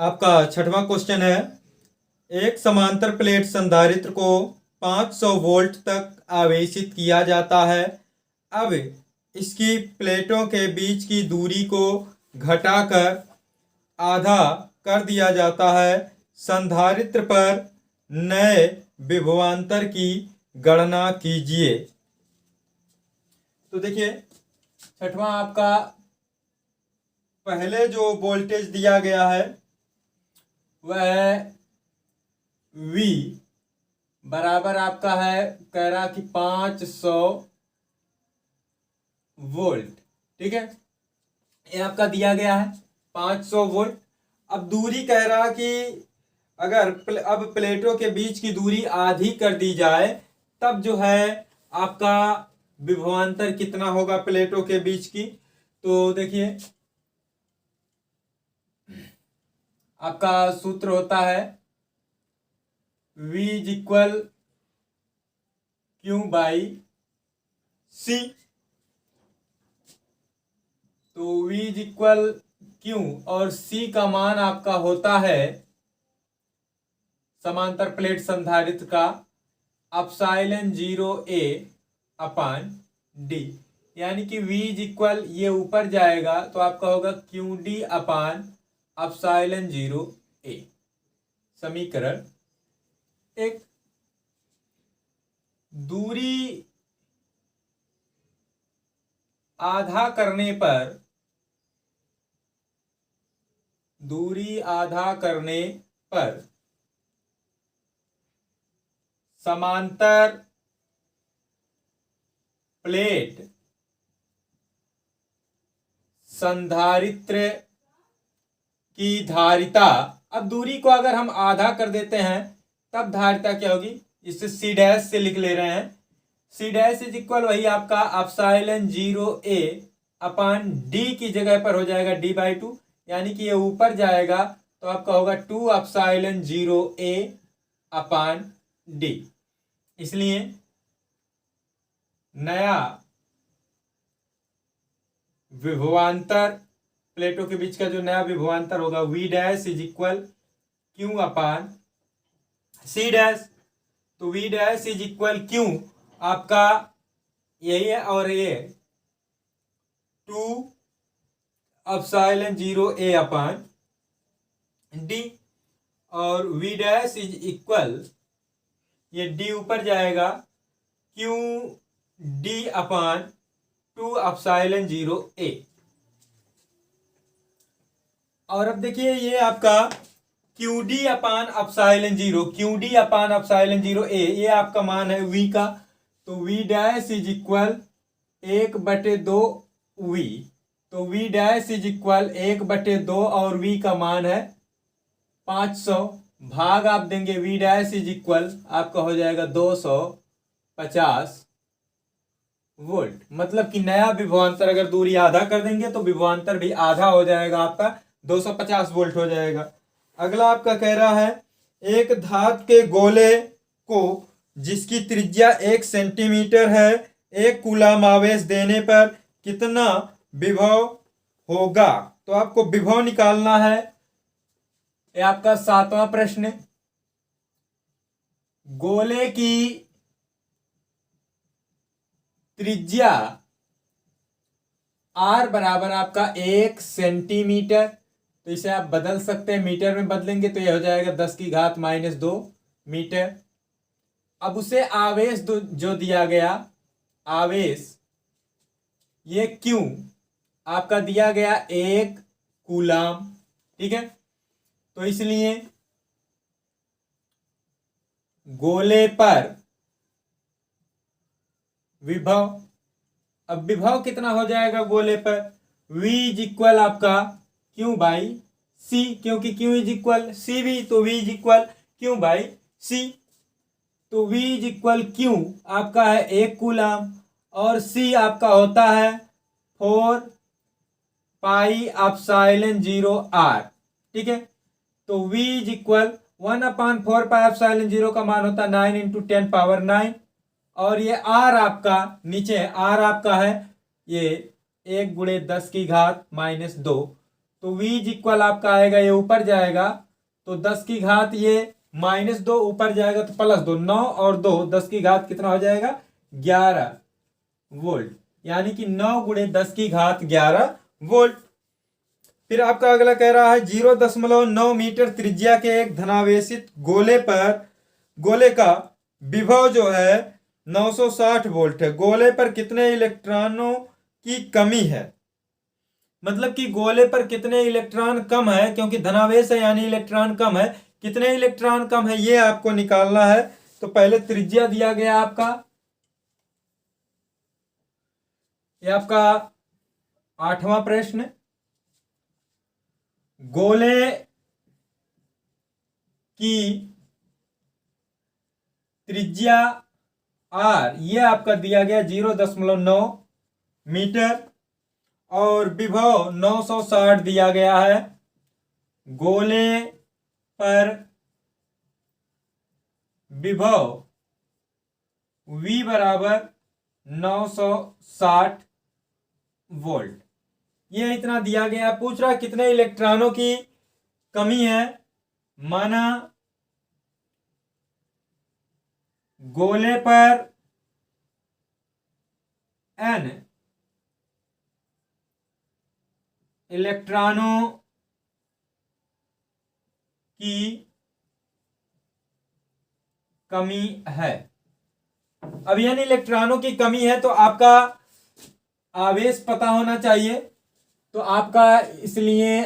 आपका छठवां क्वेश्चन है, एक समांतर प्लेट संधारित्र को 500 वोल्ट तक आवेशित किया जाता है। अब इसकी प्लेटों के बीच की दूरी को घटाकर आधा कर दिया जाता है। संधारित्र पर नए विभवांतर की गणना कीजिए। तो देखिए, छठवां आपका पहले जो वोल्टेज दिया गया है वह है V बराबर आपका है, कह रहा कि 500 वोल्ट। ठीक है, ये आपका दिया गया है 500 वोल्ट। अब दूरी कह रहा कि अगर अब प्लेटों के बीच की दूरी आधी कर दी जाए तब जो है आपका विभवांतर कितना होगा प्लेटों के बीच की। तो देखिए, आपका सूत्र होता है V equal Q by C। तो V इक्वल Q और C का मान आपका होता है समांतर प्लेट संधारित्र का एप्सिलॉन 0A अपान D, यानी कि V इक्वल ये ऊपर जाएगा तो आपका होगा QD अपान एप्सिलॉन 0A। समीकरण एक। दूरी आधा करने पर समांतर प्लेट संधारित्र की धारिता, अब दूरी को अगर हम आधा कर देते हैं तब धारिता क्या होगी, इसे C डैश से लिख ले रहे हैं। C डैश इज इक्वल वही आपका एप्सिलॉन 0A अपान D की जगह पर हो जाएगा D बाई 2, यानी कि ये ऊपर जाएगा तो आपका होगा 2 एप्सिलॉन 0A अपान D। इसलिए नया विभवांतर, प्लेटों के बीच का जो नया विभवांतर होगा V dash is equal Q upon C dash. तो V dash is equal Q आपका यही है और ये 2 एप्सिलॉन 0A अपान D, और V डैश इज इक्वल ये D ऊपर जाएगा Q D अपान 2 एप्सिलॉन 0A। और अब देखिए, ये आपका QD अपान एप्सिलॉन 0, QD अपान एप्सिलॉन 0A ये आपका मान है V का। तो V dash is equal 1/2 V। तो V डैश इज इक्वल 1/2 और V का मान है 500, भाग आप देंगे V डैश इज इक्वल आपका हो जाएगा 250 वोल्ट। मतलब कि नया विभवांतर अगर दूरी आधा कर देंगे तो विभवांतर भी आधा हो जाएगा, आपका 250 वोल्ट हो जाएगा। अगला आपका कह रहा है, एक धातु के गोले को जिसकी त्रिज्या 1 सेंटीमीटर है, 1 कूलम आवेश देने पर कितना विभव होगा। तो आपको विभव निकालना है। ये आपका 7वां प्रश्न है। गोले की त्रिज्या R बराबर आपका 1 सेंटीमीटर, तो इसे आप बदल सकते हैं, मीटर में बदलेंगे तो यह हो जाएगा 10⁻² मीटर। अब उसे आवेश जो दिया गया, आवेश ये Q आपका दिया गया 1 कूलम। ठीक है, तो इसलिए गोले पर विभव, अब विभव कितना हो जाएगा गोले पर, V इज इक्वल आपका Q बाई C, क्योंकि Q इज इक्वल CV, तो V is equal Q by C। तो V इज इक्वल Q आपका है 1 कूलम और C आपका होता है 4 पाई एप्सिलॉन 0 R। ठीक है, तो V is equal 1/4 pi epsilon 0 का मान होता है 9 × 10⁹, और ये R आपका नीचे R आपका है ये 1 × 10⁻², तो v इज इक्वल आपका आएगा, ये ऊपर जाएगा तो 10 की घात ये -2 ऊपर जाएगा तो +2, 9 और 2 10 की घात कितना हो जाएगा 11 वोल्ट, यानी कि 9 गुणे 10 की घात 11 वोल्ट। फिर आपका अगला कह रहा है 0.9 मीटर त्रिज्या के एक धनावेशित गोले का विभव जो है 960 वोल्ट है। गोले पर कितने इलेक्ट्रॉनों की कमी है, मतलब कि गोले पर कितने इलेक्ट्रॉन कम है, क्योंकि धनावेश है यानी इलेक्ट्रॉन कम है, कितने इलेक्ट्रॉन कम है ये आपको निकालना है। तो पहले त्रिज्या दिया गया आपका, ये आपका 8वां प्रश्न, गोले की त्रिज्या r ये आपका दिया गया 0.9 मीटर और विभव 960 दिया गया है। गोले पर विभव v बराबर 960 वोल्ट, ये इतना दिया गया। पूछ रहा कितने इलेक्ट्रॉनों की कमी है, माना गोले पर n इलेक्ट्रॉनों की कमी है। अब यानी इलेक्ट्रॉनों की कमी है तो आपका आवेश पता होना चाहिए, तो आपका इसलिए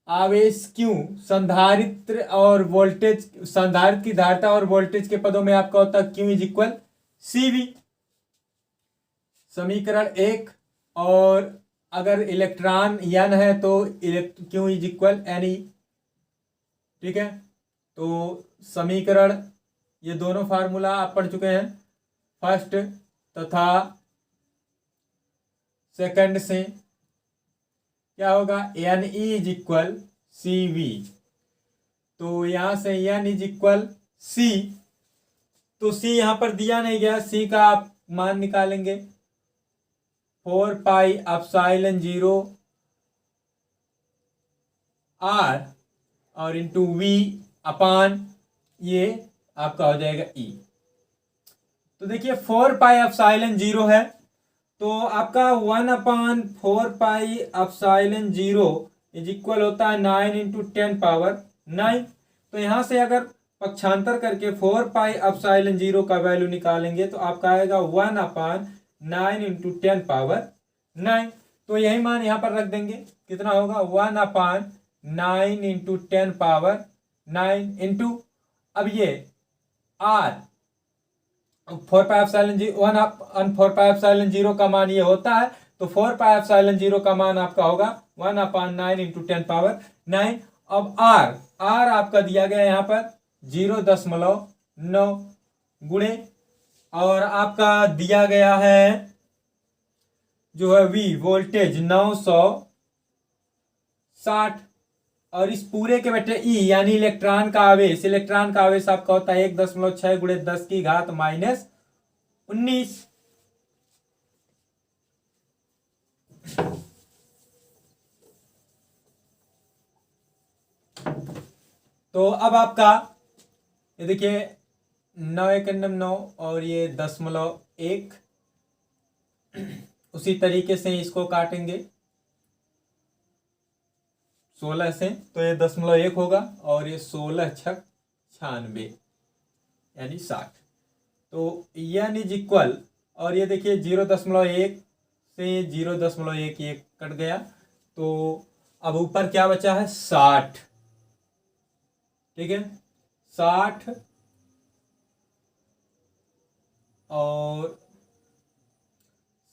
आवेश क्यों संधारित्र और वोल्टेज, संधारित्र की धारिता और वोल्टेज के पदों में आपका होता है Q इज इक्वल CV, समीकरण 1। और अगर इलेक्ट्रॉन n है तो Q इज इक्वल Ne, ठीक है। तो समीकरण, ये दोनों फार्मूला आप पढ़ चुके हैं फर्स्ट तथा सेकंड से। क्या होगा Ne इज इक्वल CV, तो यहां से n इज इक्वल C, तो C यहां पर दिया नहीं गया, C का आप मान निकालेंगे 4 पाई एप्सिलॉन 0 R और इंटू V अपान ये आपका हो जाएगा E। तो देखिए 4 पाई एप्सिलॉन 0 है तो आपका 1/4 पाई एप्सिलॉन 0 इज इक्वल होता है 9 इंटू 10 पावर 9। तो यहां से अगर पक्षांतर करके 4 पाई एप्सिलॉन 0 का वैल्यू निकालेंगे तो आपका आएगा 1/9 इंटू 10 पावर 9। तो यही मान यहां पर रख देंगे, कितना होगा 1/9 इंटू 10 पावर 9 इंटू, अब ये R 4 pi epsilon 4 pi epsilon 0 का मान ये होता है, तो 4 पाई एप्सिलॉन 0 का मान आपका होगा 1/9 इंटू 10 पावर 9। अब R आपका दिया गया यहाँ पर 0.9 गुणे, और आपका दिया गया है जो है V वोल्टेज 960, और इस पूरे के बेटे E यानी इलेक्ट्रॉन का आवेश, आपका होता है 1.6 गुणे 10 की घात -19। तो अब आपका ये देखिए 9×9 और ये 10.1, उसी तरीके से इसको काटेंगे 16 से, तो ये 10.1 होगा और ये 16×6 96 यानी 60। तो n इज इक्वल, और ये देखिए 0.1 से 0.1 ये कट गया, तो अब ऊपर क्या बचा है 60, ठीक है 60 और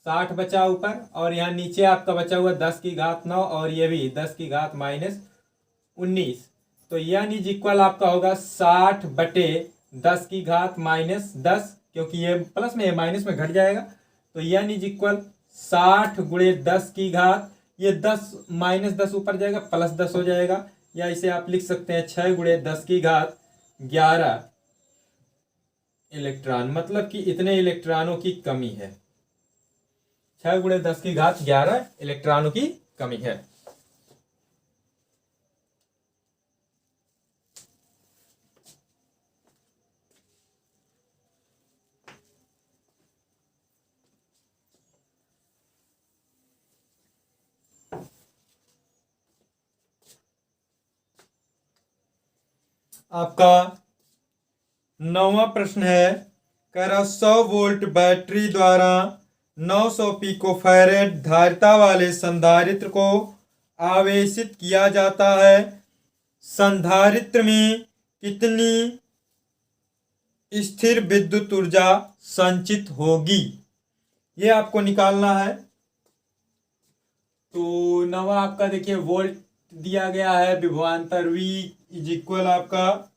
60 बचा ऊपर, और यहाँ नीचे आपका बचा हुआ 10 की घात 9 और ये भी 10 की घात -19। तो n इज इक्वल आपका होगा 60 बटे 10 की घात -10, क्योंकि ये प्लस में ये माइनस में घट जाएगा। तो n इज इक्वल 60 गुणे 10 की घात, ये 10 -10 ऊपर जाएगा +10 हो जाएगा, या इसे आप लिख सकते हैं 6 गुणे 10 की घात 11 इलेक्ट्रॉन, मतलब कि इतने इलेक्ट्रॉनों की कमी है। 6 गुणे 10 की घात 11 इलेक्ट्रॉनों की कमी है। आपका 9वां प्रश्न है, कह रहा 100 वोल्ट बैटरी द्वारा 900 पिकोफैरेड धारिता वाले संधारित्र को आवेशित किया जाता है। संधारित्र में कितनी स्थिर विद्युत ऊर्जा संचित होगी, ये आपको निकालना है। तो 9वां आपका देखिए वोल्ट दिया गया है, विभवांतर V इज इक्वल आपका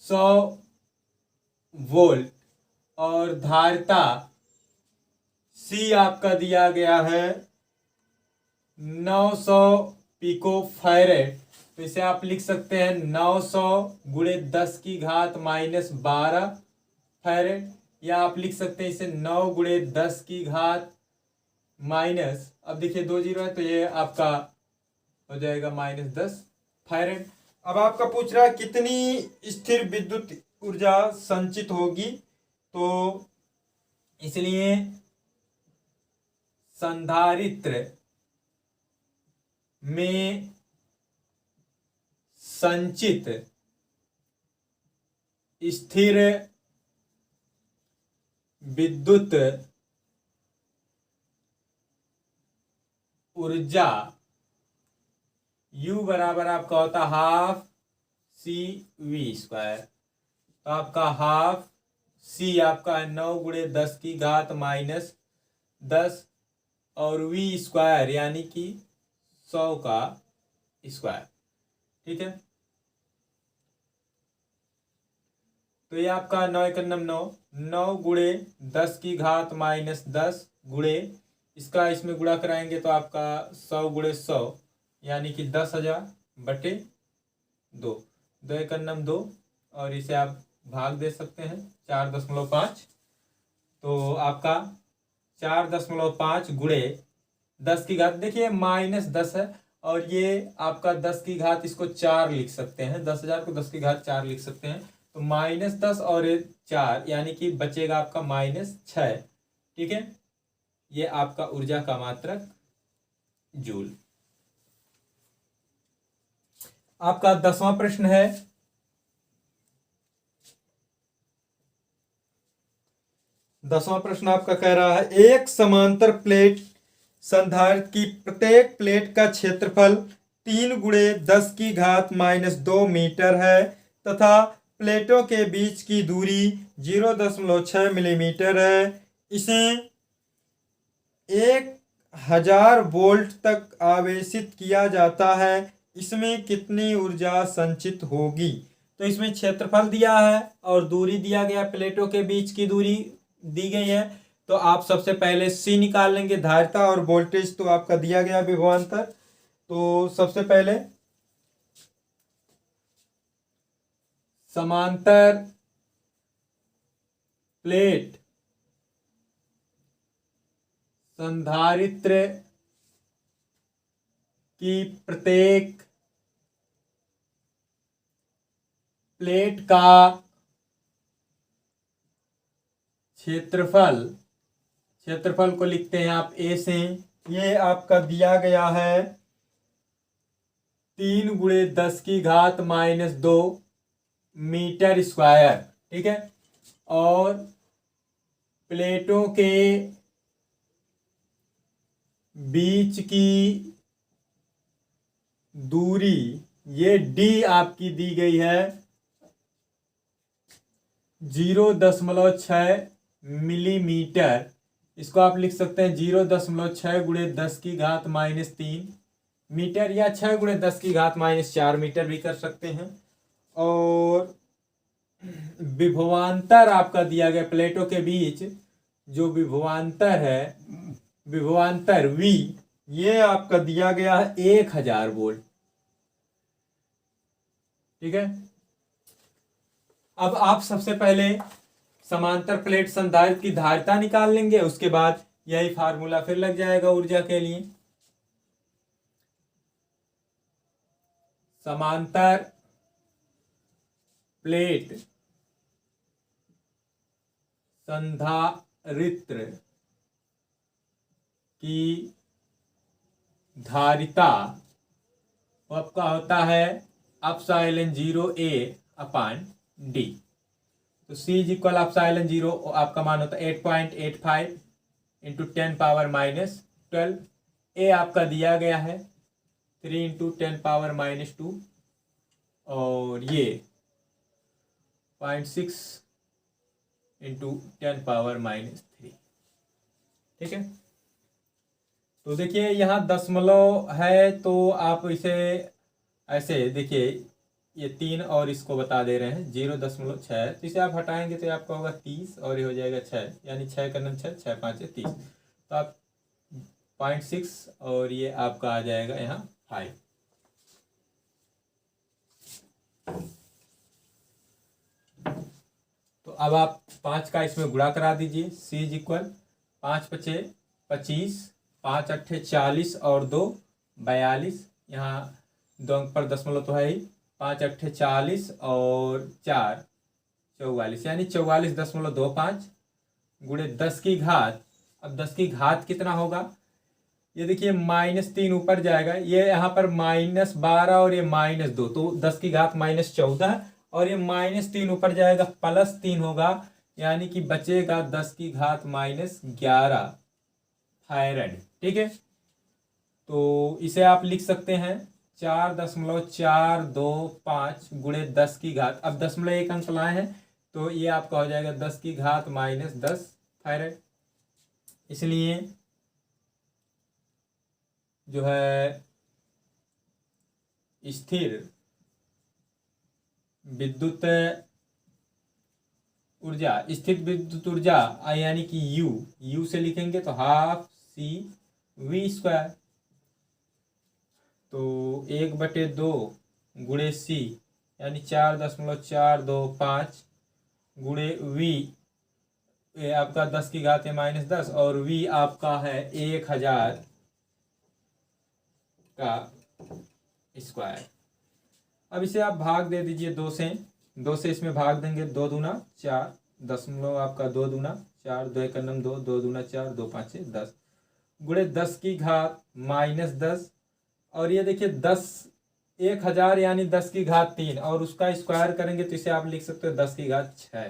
100 वोल्ट और धारिता C आपका दिया गया है 900 पिको फैरेड। तो इसे आप लिख सकते हैं 900 गुणे 10 की घात -12 फैरेड, या आप लिख सकते हैं इसे 9 गुणे 10 की घात माइनस, अब देखिए 2 जीरो है तो ये आपका हो जाएगा -10 फैरेड। अब आपका पूछ रहा है कितनी स्थिर विद्युत ऊर्जा संचित होगी, तो इसलिए संधारित्र में संचित स्थिर विद्युत ऊर्जा U बराबर आपका होता हाफ CV²। तो आपका हाफ C आपका 9 गुणे 10 की घात -10 और V² यानी कि 100 का स्क्वायर, ठीक है। तो ये आपका 9 × 9 9 गुणे 10 की घात -10 गुणे इसका इसमें गुणा कराएंगे तो आपका 100 गुणे 100 यानी कि 10,000 बटे 2, 2 × 2 और इसे आप भाग दे सकते हैं 4.5। तो आपका 4.5 गुणे 10 की घात, देखिए -10 है और ये आपका 10 की घात इसको 4 लिख सकते हैं, 10,000 को 10 की घात 4 लिख सकते हैं। तो -10 और 4 यानी कि बचेगा आपका -6, ठीक है। ये आपका ऊर्जा का मात्रक जूल। आपका 10वां प्रश्न है, आपका कह रहा है एक समांतर प्लेट संधारित्र की प्रत्येक प्लेट का क्षेत्रफल 3 गुणे 10 की घात -2 मीटर है तथा प्लेटों के बीच की दूरी 0.6 मिलीमीटर है। इसे 1000 वोल्ट तक आवेशित किया जाता है, इसमें कितनी ऊर्जा संचित होगी। तो इसमें क्षेत्रफल दिया है और दूरी दिया गया, प्लेटों के बीच की दूरी दी गई है। तो आप सबसे पहले C निकाल लेंगे, धारिता और वोल्टेज तो आपका दिया गया विभवांतर। तो सबसे पहले समांतर प्लेट संधारित्र की प्रत्येक प्लेट का क्षेत्रफल को लिखते हैं आप A से, ये आपका दिया गया है 3 गुणे 10 की घात -2 मीटर स्क्वायर, ठीक है। और प्लेटों के बीच की दूरी ये D आपकी दी गई है 0.6 मिलीमीटर। इसको आप लिख सकते हैं 0.6 गुणे 10 की घात -3 मीटर, या 6 गुणे 10 की घात -4 मीटर भी कर सकते हैं। और विभवांतर आपका दिया गया प्लेटों के बीच जो विभवांतर है, विभवांतर V, ये आपका दिया गया है 1000 वोल्ट, ठीक है। अब आप सबसे पहले समांतर प्लेट संधारित्र की धारिता निकाल लेंगे, उसके बाद यही फार्मूला फिर लग जाएगा ऊर्जा के लिए। समांतर प्लेट संधारित्र की धारिता आपका होता है एप्सिलॉन 0 A अपान D। तो C इज इक्वल एप्सिलॉन 0 आपका मान होता है 8.85 इंटू 10⁻⁻12। A आपका दिया गया है 3 इंटू 10⁻⁻2 और ये 0.6 इंटू 10⁻⁻3। ठीक है, तो देखिए यहाँ दशमलव है तो आप इसे ऐसे देखिए, ये 3 और इसको बता दे रहे हैं 0.6, तो इसे आप हटाएंगे तो आपका होगा 30 और ये हो जाएगा 6, यानी 6 का 6, 6 5 30, तो आप 0.6 और ये आपका आ जाएगा यहाँ 5। तो अब आप 5 का इसमें गुणा करा दीजिए। C इज इक्वल 5 × 5 = 25, 5 × 8 = 40 और 2 42, यहाँ 2 अंक पर दशमलव तो है ही, 5 × 8 = 40 और 4 44, यानी 44.25 गुणे 10 की घात। अब 10 की घात कितना होगा, ये देखिए -3 ऊपर जाएगा, ये यहाँ पर -12 और ये -2, तो 10 की घात -14 और ये -3 ऊपर जाएगा +3 होगा, यानी कि बचेगा 10 की घात -11 फैराड। ठीक है, तो इसे आप लिख सकते हैं 4.425 गुणे 10 की घात। अब 0.1 अंक लाए हैं तो ये आपका हो जाएगा 10 की घात -10 फैराड। इसलिए जो है स्थिर विद्युत ऊर्जा, स्थिर विद्युत ऊर्जा यानी कि U से लिखेंगे तो 12CV²। तो 1/2 गुणे C यानी 4.425 गुणे V, ये आपका 10 की घात -10 और V आपका है 1000 का स्क्वायर। अब इसे आप भाग दे दीजिए 2 से इसमें भाग देंगे, 2 दूना 4, दशमलव आपका 2 दूना 4, 2 × 2, 2 दूना 4, 2 5 10 गुणे 10 की घात -10 और ये देखिए 1000 यानी 10 की घात 3 और उसका स्क्वायर करेंगे तो इसे आप लिख सकते हो 10 की घात 6।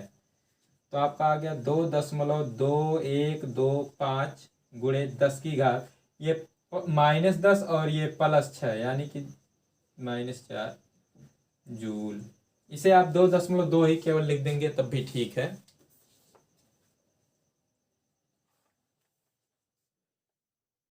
तो आपका आ गया 2.2125 गुणे 10 की घात, ये -10 और ये +6 यानी कि -4 जूल। इसे आप 2.2 ही केवल लिख देंगे तब भी ठीक है।